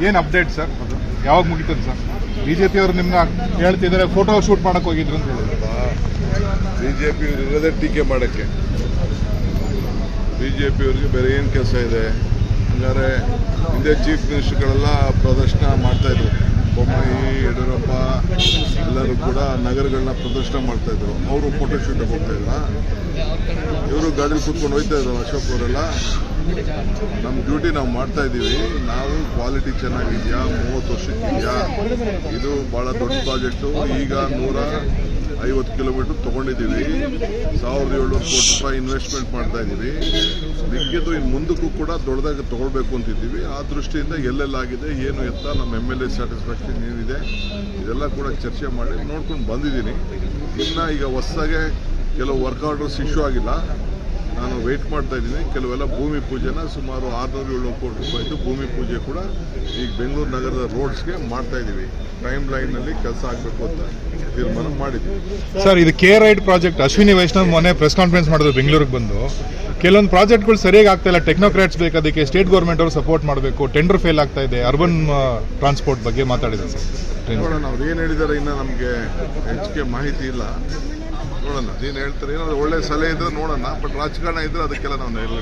ಏನು update sir? ಅದು ಯಾವಾಗ ಮುಗಿತದೆ ಸರ್? ಬಿಜೆಪಿ ಅವರು ನಿಮ್ಮನ್ನ ಹೇಳ್ತಿದ್ದಾರೆ ಫೋಟೋ ಶೂಟ್ ಮಾಡಕ್ಕೆ ಹೋಗಿದ್ರು ಅಂತ ಹೇಳಿದ್ರು. ಬಿಜೆಪಿ ಇರೋದೇ ಟೀಕೆ ಮಾಡೋಕ್ಕೆ. ಬಿಜೆಪಿ ಅವರಿಗೆ ಬೇರೆ ಏನು ಕೆಲಸ ಇದೆ? ಹಂಗಾರೆ ಹಿಂದೆ ಚೀಫ್ ಮಿನಿಸ್ಟರ್ಗಳೆಲ್ಲ ಪ್ರದರ್ಶನ ಮಾಡ್ತಾಯಿದ್ರು. ಬೊಮ್ಮಾಯಿ, ಯಡಿಯೂರಪ್ಪ ಎಲ್ಲರೂ ಕೂಡ ನಗರಗಳನ್ನ ಪ್ರದರ್ಶನ ಮಾಡ್ತಾಯಿದ್ರು. ಅವರು ಫೋಟೋ ಶೂಟಿಗೆ ಹೋಗ್ತಾಯಿದ್ರ. ಇವರು ಗಾಡೀಲಿ ಕೂತ್ಕೊಂಡು ಹೋಗ್ತಾ ಇದ್ರು. ಅಶೋಕ್ ಅವರೆಲ್ಲ ನಮ್ಮ ಡ್ಯೂಟಿ ನಾವು ಮಾಡ್ತಾ ಇದ್ದೀವಿ. ನಾವು ಕ್ವಾಲಿಟಿ ಚೆನ್ನಾಗಿದೆಯಾ, 30 ವರ್ಷಕ್ಕಿದೆಯಾ, ಇದು ಭಾಳ ದೊಡ್ಡ ಪ್ರಾಜೆಕ್ಟು. ಈಗ 150 ಕಿಲೋಮೀಟರ್ ತೊಗೊಂಡಿದ್ದೀವಿ. 1700 ಕೋಟಿ ರೂಪಾಯಿ ಇನ್ವೆಸ್ಟ್ಮೆಂಟ್ ಮಾಡ್ತಾ ಇದ್ದೀವಿ. ಮಿಕ್ಕಿದ್ದು ಇನ್ನು ಮುಂದಕ್ಕೂ ಕೂಡ ದೊಡ್ಡದಾಗಿ ತೊಗೊಳ್ಬೇಕು ಅಂತಿದ್ದೀವಿ. ಆ ದೃಷ್ಟಿಯಿಂದ ಎಲ್ಲೆಲ್ಲಾಗಿದೆ, ಏನು ಎತ್ತ, ನಮ್ಮ MLA ಸ್ಯಾಟಿಸ್ಫ್ಯಾಕ್ಷನ್ ಏನಿದೆ, ಇದೆಲ್ಲ ಕೂಡ ಚರ್ಚೆ ಮಾಡಿ ನೋಡ್ಕೊಂಡು ಬಂದಿದ್ದೀನಿ. ಇನ್ನು ಈಗ ಹೊಸದಾಗೆ ಕೆಲವು ವರ್ಕ್ ಆರ್ಡರ್ಸ್ ಇಶ್ಯೂ ಆಗಿಲ್ಲ. ನಾನು ವೆಯ್ಟ್ ಮಾಡ್ತಾ ಇದ್ದೀನಿ. ಕೆಲವೆಲ್ಲ ಭೂಮಿ ಪೂಜೆನ ಸುಮಾರು 600-700 ಕೋಟಿ ರೂಪಾಯಿದು ಭೂಮಿ ಪೂಜೆ ಕೂಡ ಈಗ ಬೆಂಗಳೂರು ನಗರದ ರೋಡ್ಸ್ಗೆ ಮಾಡ್ತಾ ಇದ್ದೀವಿ. ಟೈಮ್ ಲೈನ್ನಲ್ಲಿ ಕೆಲಸ ಆಗಬೇಕು ಅಂತ ತೀರ್ಮಾನ ಮಾಡಿದ್ವಿ. ಸರ್, ಇದು ರೈಡ್ ಪ್ರಾಜೆಕ್ಟ್ ಅಶ್ವಿನಿ ವೈಷ್ಣವ್ ಮೊನ್ನೆ ಪ್ರೆಸ್ ಕಾನ್ಫರೆನ್ಸ್ ಮಾಡಿದ್ರು ಬೆಂಗಳೂರಿಗೆ ಬಂದು. ಕೆಲವೊಂದು ಪ್ರಾಜೆಕ್ಟ್ಗಳು ಸರಿಯಾಗಿ ಆಗ್ತಾ ಇಲ್ಲ, ಟೆಕ್ನೋಕ್ರಾಟ್ಸ್ ಬೇಕು, ಅದಕ್ಕೆ ಸ್ಟೇಟ್ ಗೌರ್ಮೆಂಟ್ ಅವರು ಸಪೋರ್ಟ್ ಮಾಡಬೇಕು, ಟೆಂಡರ್ ಫೇಲ್ ಆಗ್ತಾ ಇದೆ, ಅರ್ಬನ್ ಟ್ರಾನ್ಸ್ಪೋರ್ಟ್ ಬಗ್ಗೆ ಮಾತಾಡಿದ್ರು ಸರ್. ನೋಡೋಣ ಅವ್ರು ಏನು ಹೇಳಿದ್ದಾರೆ, ಇನ್ನೂ ನಮಗೆ ಹೆಚ್ಚಿಗೆ ಮಾಹಿತಿ ಇಲ್ಲ. ನೋಡೋಣ ಏನು ಹೇಳ್ತಾರೆ. ಏನಾದ್ರು ಒಳ್ಳೆ ಸಲಹೆ ಇದ್ರೆ ನೋಡೋಣ. ಬಟ್ ರಾಜಕಾರಣ ಇದ್ರೆ ಅದಕ್ಕೆಲ್ಲ ನಾವು